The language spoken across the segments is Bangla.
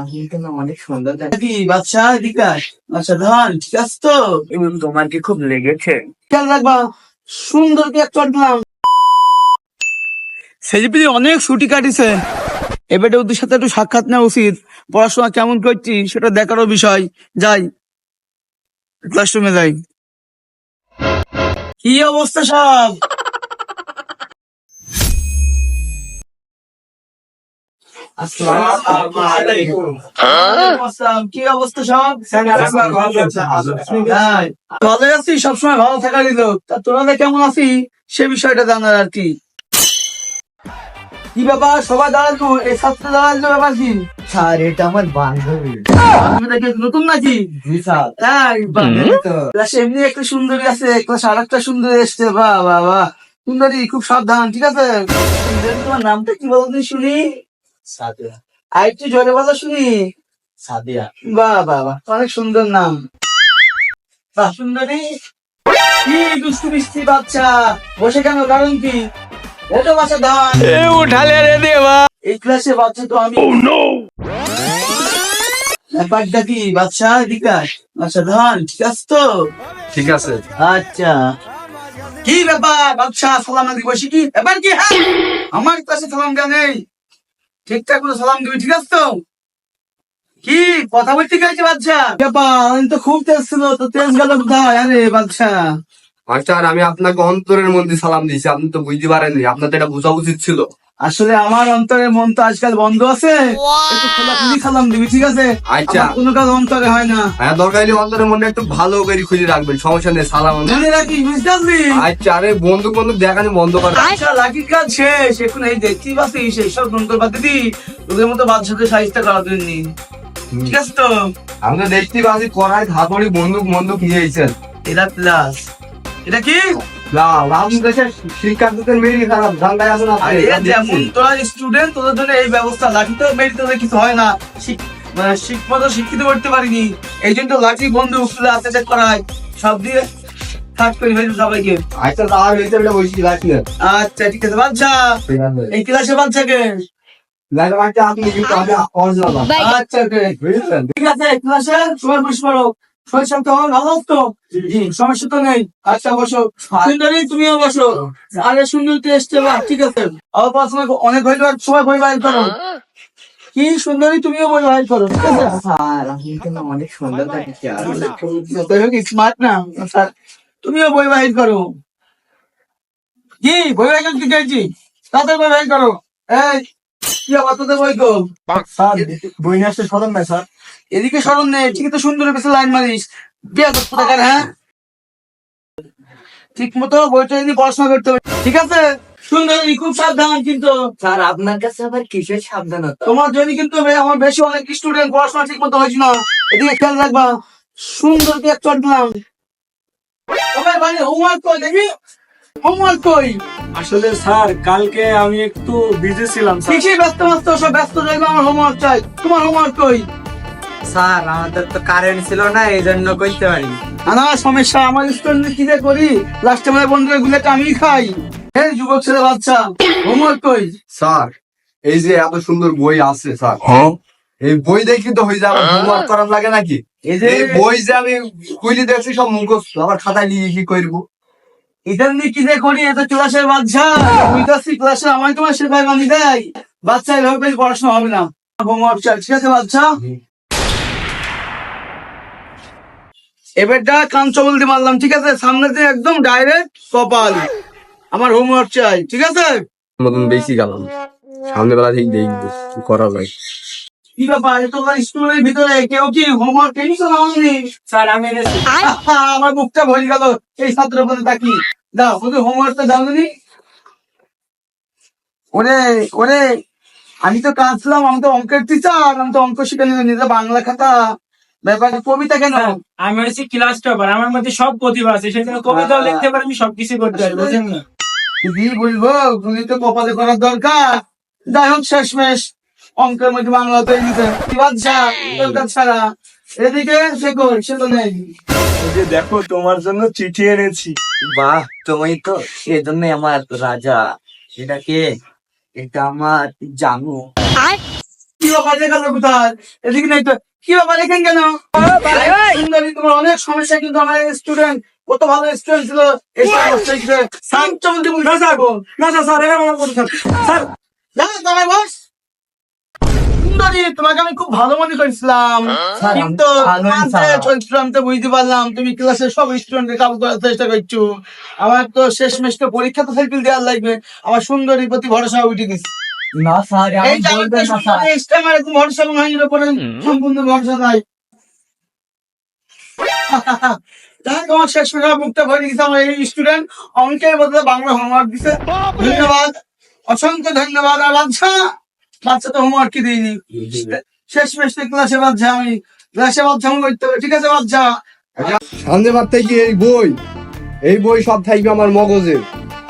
অনেক সুন্দর কি বাচ্চা বিকাশ আচ্ছা ধন ঠিক আছে তো এবং তোমার কি খুব লেগেছে খেয়াল রাখবা সুন্দর কি একটা দিলাম সেজিপিজি অনেক ছুটি কাটিছে এবারে ওদের সাথে একটু সাক্ষাৎ নেওয়া উচিত পড়াশোনা কেমন করছি সেটা দেখারও বিষয় যাই ক্লাসরুমে যাই কি অবস্থা সব কি অবস্থা সব ভালো আছি সবসময় ভালো থাকা দিল তা তোরা কেমন আছি সে বিষয়টা জানার আর কি কি ব্যাপার সবাই দাঁড়ালো এই ছাত্র দাঁড়ালো ব্যাপার কি স্যার এটা আমার বান্ধবী। নতুন নাকি জি স্যার। তাই ক্লাস এমনি একটা সুন্দরী আছে ক্লাস আর একটা সুন্দরী এসছে বাহ বাহ বাহ সুন্দরী খুব সাবধান ঠিক আছে তোমার নামটা কি বলতে শুনি সাদিয়া। আর একটু জোরে বলো শুনি সাদিয়া। বাহ বাহ বাহ অনেক সুন্দর নাম বাহ সুন্দরী কি দুষ্টু মিষ্টি বাচ্চা বসে কেন কারণ কি এতো বাচ্চা ধান উঠালে রে দেবা এই ক্লাসে বাচ্চা তো আমি ব্যাপারটা কি বাচ্চা বিকাশ আচ্ছা ধান ঠিক আছে তো ঠিক আছে আচ্ছা কি ব্যাপার বাচ্চা সালাম দিবি বসে কি ব্যাপার কি হ্যাঁ আমার কাছে সালাম দেওয়া নেই ঠিকঠাক করে সালাম দিবি ঠিক আছে তো কি কথা বলতে গেছে বাচ্চা ব্যাপার আমি তো খুব তেজ ছিল তো তেজ গেল কোথায় আরে বাচ্চা মাস্টার আমি আপনাকে অন্তরের মধ্যে সালাম দিয়েছি আপনি তো বুঝতে পারেননি আপনার তো এটা বোঝা উচিত ছিল আসলে আমার অন্তরের মন তো আজকাল বন্ধ আছে একটু খোলাখুলি সালাম দিবি ঠিক আছে আচ্ছা। আমার কোনো কাজ অন্তরে হয় না হ্যাঁ দরকার হলে অন্তরের মধ্যে একটু ভালো করে খুঁজে রাখবেন সমস্যা নেই সালাম মনে রাখি বুঝতে পারলি আচ্ছা আরে বন্ধু দেখানি বন্ধ কর আচ্ছা লাকির কাজ শেষ এখন এই দেখতেই পাচ্ছিস এইসব যন্ত্রপাতি দিদি ওদের মতো বাচ্চাকে সাহিত্য করার জন্য ঠিক আছে তো আমি তো দেখতে পাচ্ছি কড়াই হাতুড়ি বন্দুক নিয়ে এসেছেন এটা প্লাস এটা কি দেশের শিক্ষার্থীদের মেয়ে খারাপ ধান্দায় আছে না আরে যেমন তোরা স্টুডেন্ট তোদের জন্য এই ব্যবস্থা লাঠি তো মেরে তোদের কিছু হয় না মানে শিক্ষিত করতে পারিনি এই জন্য লাঠি বন্ধু ক্লাসে চেক করায় সব দিয়ে থাক করে ফেলি সবাইকে আচ্ছা তার হয়েছে এটা বসি লাগছে আচ্ছা ঠিক আছে বাচ্চা এই ক্লাসে বাচ্চাকে আচ্ছা বুঝলেন ঠিক আছে ক্লাসে সবাই বসে পড়ো শৈশব তো আমার ভালো তো জি সমস্যা তো নেই আচ্ছা বসো সুন্দরী তুমিও বসো আরে সুন্দর তো এসছে বা ঠিক আছে আবার পড়াশোনা অনেক হইলো আর সবাই বই বাইর করো কি সুন্দরী তুমিও বই বাইর করো ঠিক আছে স্যার আমি কিন্তু অনেক সুন্দর স্মার্ট না স্যার তুমিও বই বাইর করো কি বই বাইর করতে চাইছি তাদের বই বাইর করো এই কি আবার তোদের বই কো স্যার বই নিয়ে আসতে সরম না স্যার। এদিকে স্মরণ নেই ঠিক তো সুন্দর পেছে লাইন মারিস বিয়া করতে টাকার হ্যাঁ ঠিক মতো বইটা যদি পড়াশোনা করতে হবে ঠিক আছে সুন্দর খুব সাবধান কিন্তু স্যার আপনার কাছে আবার কিসের সাবধানতা? তোমার জন্য কিন্তু আমার বেশি অনেক স্টুডেন্ট পড়াশোনা ঠিক মতো হয়েছে না এদিকে খেয়াল রাখবা সুন্দর কি একটা দিলাম সবাই বাড়ি হোমওয়ার্ক কই দেখি হোমওয়ার্ক কই আসলে স্যার কালকে আমি একটু বিজি ছিলাম স্যার। কিসে ব্যস্ত ব্যস্ত সব ব্যস্ত দেখবো আমার হোমওয়ার্ক চাই তোমার হোমওয়ার্ক কই স্যার আমাদের তো কারেন্ট ছিল না এই জন্য করতে পারি। না সমস্যা আমার স্টুডেন্ট কি যে করি লাস্টে মানে বন্ধুরা গুলেটা আমি খাই এই যুবক ছেলে বাচ্চা হোমওয়ার্ক কই স্যার এই যে এত সুন্দর বই আছে স্যার এই বই দেখি তো হয়ে যাবে হোমওয়ার্ক করার লাগে নাকি এই যে এই বই যে আমি খুলে দেখছি সব মুখস্থ আবার খাতায় লিখে কি করবো এটা নিয়ে কি যে করি এত ক্লাসের বাচ্চা বুঝতেছি ক্লাসে আমায় তোমার শেখায় মানি দেয় বাচ্চা এভাবে পড়াশোনা হবে না হোমওয়ার্ক চাই ঠিক আছে বাচ্চা এবারটা কান চবল দিয়ে মারলাম ঠিক আছে সামনে দিয়ে একদম ডাইরেক্ট কপাল আমার হোমওয়ার্ক চাই ঠিক আছে মতন বেশি গেলাম সামনে বেলা ঠিক দেখবো কি করা যায় কি ব্যাপার তোমার স্কুলের ভিতরে কেউ কি হোমওয়ার্ক টেনিস নামানি স্যার আমি এনেছি। আমার মুখটা ভরে গেল এই ছাত্র বলে তাকি দাও ওদের হোমওয়ার্কটা দাও নি ওরে ওরে আমি তো কাঁদছিলাম আমি তো অঙ্কের টিচার আমি তো অঙ্ক শিখে নিলাম নিজে বাংলা খাতা ব্যাপারটা কবিতা কেন আমি হচ্ছে ক্লাস টপার আমার মধ্যে সব প্রতিভা আছে সেজন্য কবিতাও লিখতে পারি আমি সবকিছু করতে পারি বুঝলেন না। কি বলবো তুমি তো কপালে করার দরকার যাই হোক শেষমেশ অঙ্কের মধ্যে বাংলা তো নিতে কি বাচ্চা দরকার ছাড়া এদিকে সে তো নেই এই যে দেখো তোমার জন্য চিঠি এনেছি। বাহ তুমি তো এজন্যই আমার রাজা। এটা কে? এটা আমার জানু। কি ব্যাপার গেল কোথায়? এদিকে নাই তো। কি ব্যাপার এখানে কেন? সুন্দরী, তোমার অনেক সমস্যা, কিন্তু আমার স্টুডেন্ট কত ভালো স্টুডেন্ট ছিল। স্যার চমকে বলতে পারবো না স্যার, স্যার এরকম আমার কথা স্যার। জানো তোমার বস সুন্দরী, তোমাকে আমি খুব ভালো মনে করেছিলাম, স্যার, আমি কিন্তু ভালোই তোমার যে স্যার। চরিত্র আমি তো বুঝতে পারলাম তুমি ক্লাসের সব স্টুডেন্টকে কাবু করার চেষ্টা করছো। আমার তো শেষ মেশটা পরীক্ষা তো সাইকেল দেওয়ার লাগবে, আমার সুন্দরীর প্রতি ভরসা উঠে গেছে। না স্যার, এই এমন যে বলবেন না স্যার। আমার একদম ভরসা এবং আইনের উপরে সম্পূর্ণ ভরসা নাই। তাই তোমার শেষ মেশা মুখটা ভরে দিয়েছে আমার এই স্টুডেন্ট, অঙ্কের বদলে বাংলা হোমওয়ার্ক দিছে। ধন্যবাদ, অসংখ্য ধন্যবাদ। আর বাচ্চা, বাচ্চা তো হোমওয়ার্ক কি দিইনি, শেষ মেশে ক্লাসে বাচ্চা আমি ক্লাসে বাচ্চা আমি করতে হবে। ঠিক আছে বাচ্চা? সামনে বার থেকে এই বই সব থাকবে আমার মগজে,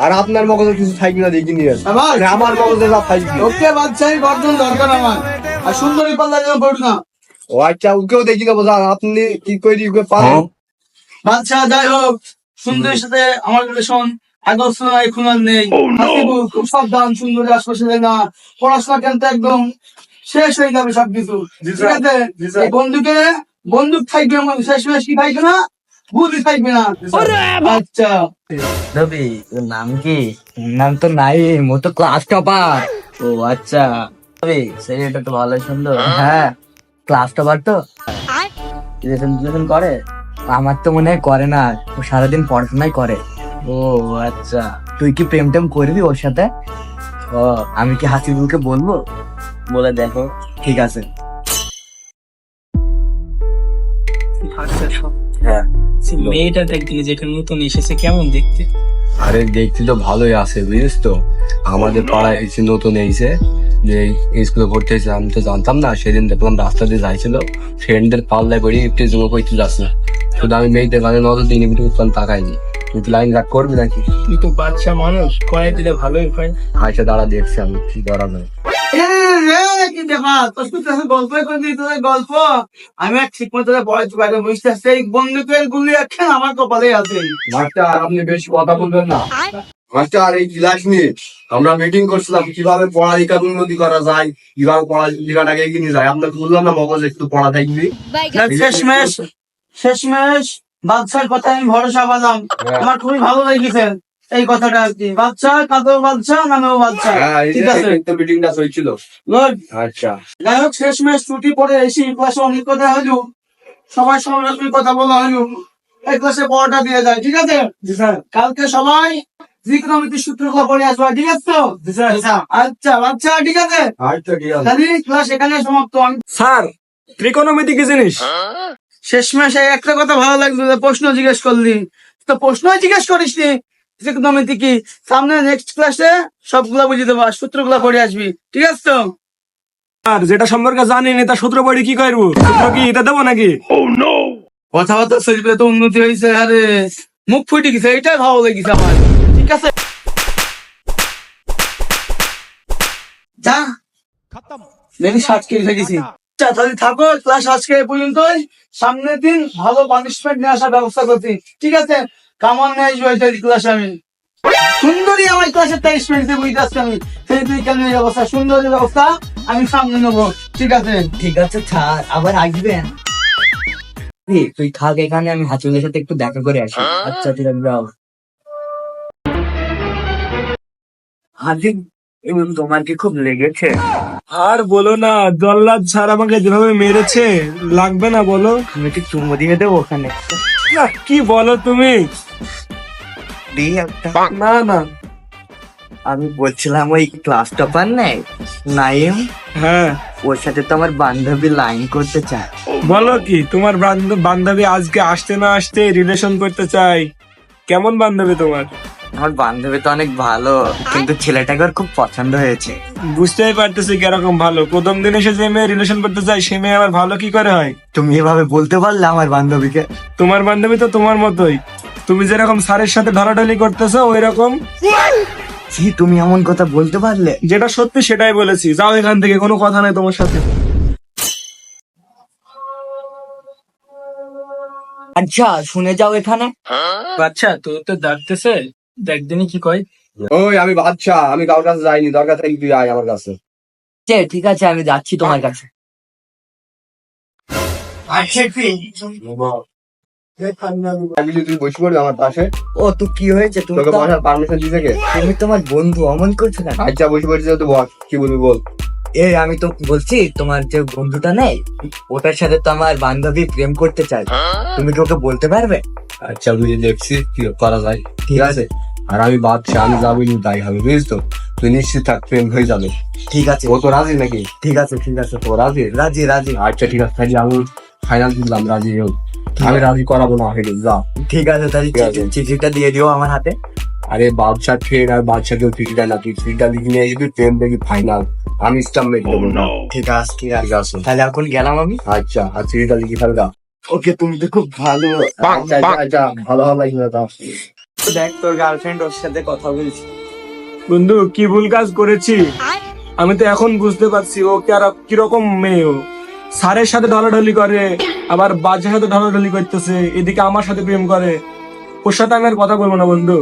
আর আপনার মগজে কিছু থাকবে না দেখি নিয়ে আবার আমার মগজে সব থাকবে। ওকে বাচ্চাই গর্জন দরকার আমার, আর সুন্দরী পাল্লা যেন পড়ু না। ও আচ্ছা, ওকেও দেখি নেবো, জান আপনি কি করে পারেন। বাচ্চা যাই হোক, সুন্দরীর সাথে আমার রিলেশন আগেও ছিল না, এখন আর নেই। হাসিবুল খুব সাবধান, সুন্দরী আশপাশে যায় না, পড়াশোনা কিন্তু একদম শেষ হয়ে যাবে সবকিছু। ঠিক আছে? এই বন্ধুকে বন্দুক থাকবে, আমার শেষ মেশ কি থাকবে না, বুদ্ধি থাকবে না। আচ্ছা রবি, তোর নাম কি? নাম তো নাই, ও তো ক্লাস টপার। ও আচ্ছা, রবি ছেলেটা তো ভালোই সুন্দর। হ্যাঁ, ক্লাস টপার তো। রিলেশন করে? আমার তো মনে হয় করে না, ও সারাদিন পড়াশোনাই করে। ও আচ্ছা, তুই কি প্রেম টেম করবি ওর সাথে? ও, আমি কি হাসিবুলকে বলবো? বলে দেখো। ঠিক আছে। হ্যাঁ, মেয়েটা দেখতে যেখানে নতুন এসেছে কেমন দেখতে? আরে দেখতে তো ভালোই আছে, বুঝিস তো। আমাদের পাড়ায় এসে নতুন এসে যে স্কুলে ভর্তি হয়েছে, আমি তো জানতাম না। সেদিন দেখলাম রাস্তা দিয়ে যাইছিল, ফ্রেন্ডদের পাল্লায় বেরিয়ে একটু জমা করতে যাস না। শুধু আমি মেয়েদের মানে নজর দিই, কিন্তু তাকাইনি। তুই তো লাইন রাগ করবি নাকি? তুই তো বাচ্চা মানুষ, করাই দিলে ভালোই হয়। আয়সা দাঁড়া, দেখছি আমি কি করা যায়। কি ব্যাপার, তোর সাথে গল্পই করে দিই, তোদের গল্প আমি আর ঠিক মতো পড়াইতে পারি বুঝতে পারছি। এই বন্দুকের গুলি একখান আমার কপালে আছে। মাস্টার, আপনি বেশি কথা বলবেন না। মাস্টার, এই ক্লাস নিয়ে আমরা মিটিং করছিলাম কিভাবে পড়ালেখার উন্নতি করা যায়, কিভাবে পড়ালেখাটাকে এগিয়ে নিয়ে যায়। আপনাকে বললাম না মগজে একটু পড়া থাকবে। শেষমেশ বাচ্চার কথা আমি ভরসা পেলাম, আমার খুবই ভালো লেগেছে এই কথাটা আর কি। বাচ্চা কাঁদো বাচ্চা, নামেও বাচ্চা। হ্যাঁ, এই ঠিক আছে, যে মিটিংটা চলছিল। গুড। আচ্ছা, যাই হোক, শেষমেশ ছুটি পরে এসে ক্লাসে অনেক কথা হলো, সবাই সবার রকমের কথা বলা হলো, এই ক্লাসে পড়াটা দিয়ে যায়। ঠিক আছে? কালকে সবাই ত্রিকোণমিতির সূত্রগুলো পড়ে আসবা। ঠিক আছে তো? আচ্ছা বাচ্চা, ঠিক আছে, আচ্ছা ঠিক আছে। তাহলে ক্লাস এখানে সমাপ্ত। আমি স্যার, ত্রিকোণমিতি কি জিনিস? শেষমেশ এই একটা কথা ভালো লাগলো যে প্রশ্ন জিজ্ঞেস করলি, তো প্রশ্ন জিজ্ঞেস করিস নি ত্রিকোণমিতি কি। সামনে নেক্সট ক্লাসে সবগুলা বুঝিয়ে দেবো, সূত্রগুলা পড়ে আসবি। ঠিক আছে তো? আর যেটা সম্পর্কে জানি না তা সূত্র পড়ি কি করবো? সূত্র কি এটা দেবো নাকি? কথাবার্তা শরীরে তো উন্নতি হয়েছে, আরে মুখ ফুটে গেছে, এটাই ভালো লেগেছে আমার। ঠিক আছে, যা দেখি শার্ট কিনে ফেলেছি। আচ্ছা তাহলে থাকো, ক্লাস আজকে এই পর্যন্তই। সামনের দিন ভালো পানিশমেন্ট নিয়ে আসার ব্যবস্থা করছি। ঠিক আছে? কামান নিয়ে আসবো এই ক্লাসে আমি। সুন্দরী আমার ক্লাসের পানিশমেন্ট দিয়ে বুঝতে আসছি আমি, সেই তুই কেন এই ব্যবস্থা, সুন্দরী ব্যবস্থা আমি সামনে নেবো। ঠিক আছে? ঠিক আছে স্যার, আবার আসবেন। তুই থাক এখানে, আমি হাসিবুলের সাথে একটু দেখা করে আসি। আচ্ছা ঠিক আছে, যাও। হাসিব, তোমার কি খুব লেগেছে? আর বলো না, জল্লাদ স্যার আমাকে যেভাবে মেরেছে, লাগবে না বলো? তুমি কি চুমো দিয়ে দেবো ওখানে? না, কি বলো তুমি? দিই একটা। না না। আমি বলছিলাম ওই ক্লাস টপার নেই নাইম, হ্যাঁ, ওর সাথে তো আমার বান্ধবী লাইন করতে চায়। বলো কি, তোমার বান্ধবী আজকে আসতে না আসতে রিলেশন করতে চাই? কেমন বান্ধবী তোমার? আমার বান্ধবী তো অনেক ভালো, কিন্তু ছেলেটাকে ওর খুব পছন্দ হয়েছে। বুঝতেই পারতেছি কিরকম ভালো। প্রথম দিন এসে যে মেয়ে রিলেশন করতে চাই, সে মেয়ে আবার ভালো কি করে হয়? তুমি এভাবে বলতে পারলে আমার বান্ধবীকে? তোমার বান্ধবী তো তোমার মতোই, তুমি যেরকম স্যারের সাথে ঢলাঢলি করতেছো ওই রকম। ছি, তুমি এমন কথা বলতে পারলে? যেটা সত্যি সেটাই বলেছি, যাও এখান থেকে, কোনো কথা নাই তোমার সাথে। আচ্ছা শুনে যাও এখানে। আচ্ছা, তোর তো ডাকতেছে, দেখ দিনই কি কয়। ওই আমি বাচ্চা, আমি কারোর কাছে যাইনি, দরকার থাকলে তুই আয় আমার কাছে। ঠিক আছে আমি যাচ্ছি তোমার কাছে। তুই বসে পড়বি আমার পাশে, ও তো কি হয়েছে, তুমি তোকে তো বসার পারমিশন দিছে কে? তুমি তোমার বন্ধু অমন করছো না। আচ্ছা বসে পড়ছিস তো বল, কি বলবি বল। এই আমি তো বলছি তোমার যে বন্ধুটা নেই, ওটার সাথে তো আমার বান্ধবী প্রেম করতে চায়, তুমি কি ওকে বলতে পারবে? আচ্ছা তুই দেখছি কি করা যায়, ঠিক আছে। আর আমি বাদশা, আমি যাবো নি তাই হবে, বুঝিস তো। তুই নিশ্চিত থাক, প্রেম হয়ে যাবে। ঠিক আছে ও তো রাজি নাকি? ঠিক আছে ঠিক আছে, ও রাজি? রাজি রাজি। আচ্ছা ঠিক আছে, তাহলে আমি ফাইনাল দিলাম রাজি হোক। আমি রাজি করাবো না, হেঁটে যা। ঠিক আছে তাহলে ঠিক আছে। চিঠিটা দিয়ে দিও আমার হাতে। আরে বাদশার ট্রেন আর বাদশাকেও চিঠিটা না, তুই চিঠিটা লিখে নিয়ে আসবি, প্রেম দেখবি ফাইনাল। আমি স্টাম্প মেরে দেবো না। ঠিক আছে ঠিক আছে, ঠিক আছে তাহলে এখন গেলাম আমি। আচ্ছা, আর চিঠিটা লিখে ফেলগা। ওকে, তুমি তো খুব ভালো। আচ্ছা আচ্ছা আচ্ছা, ভালো ভালো লাগবে দাও। দেখ তোর গার্লফ্রেন্ড ওর সাথে কথা বলছি। বন্ধু কি ভুল কাজ করেছি আমি তো এখন বুঝতে পারছি। ও কি আর কিরকম মেয়ে, ও স্যারের সাথে ঢলাঢলি করে, আবার বাচ্চার সাথে ঢলাঢলি করতেছে, এদিকে আমার সাথে প্রেম করে। ওর সাথে আমি আর কথা বলবো না বন্ধু।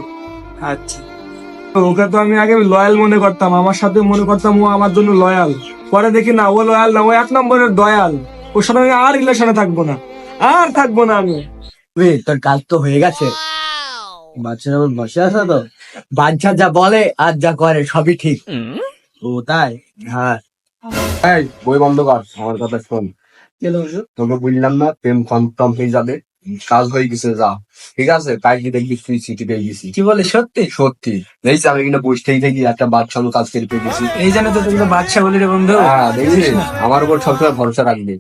আচ্ছা তো ওকে তো আমি আগে লয়াল মনে করতাম, আমার সাথে মনে করতাম ও আমার জন্য লয়াল। পরে দেখি না, ও লয়াল না, ও 1 নম্বরের দয়াল। ওর সাথে আমি আর রিলেশনে থাকবো না, আর থাকবো না আমি। তোর কাজ তো হয়ে গেছে। বাচ্চারা বসে আছে তো? বাচ্চা যা বলে আর যা করে সবই ঠিক। ও তাই? হ্যাঁ এই বই বন্ধ কর, আমার কথা শোন। তোকে বললাম না, প্রেম কনফার্ম হয়ে যাবে, কাজ হয়ে গেছে, যা। ঠিক আছে, কালকে দেখবি তুই চিঠি পেয়ে গেছি। কি বলে, সত্যি? সত্যি দেখছি, আমি কিন্তু বসতেই থাকি, একটা বাচ্চা কাজ করে পেয়ে গেছি। এই জন্য তো তুমি বাচ্চা বলি রে বন্ধু। হ্যাঁ দেখছিস, আমার উপর সবসময় ভরসা রাখবি।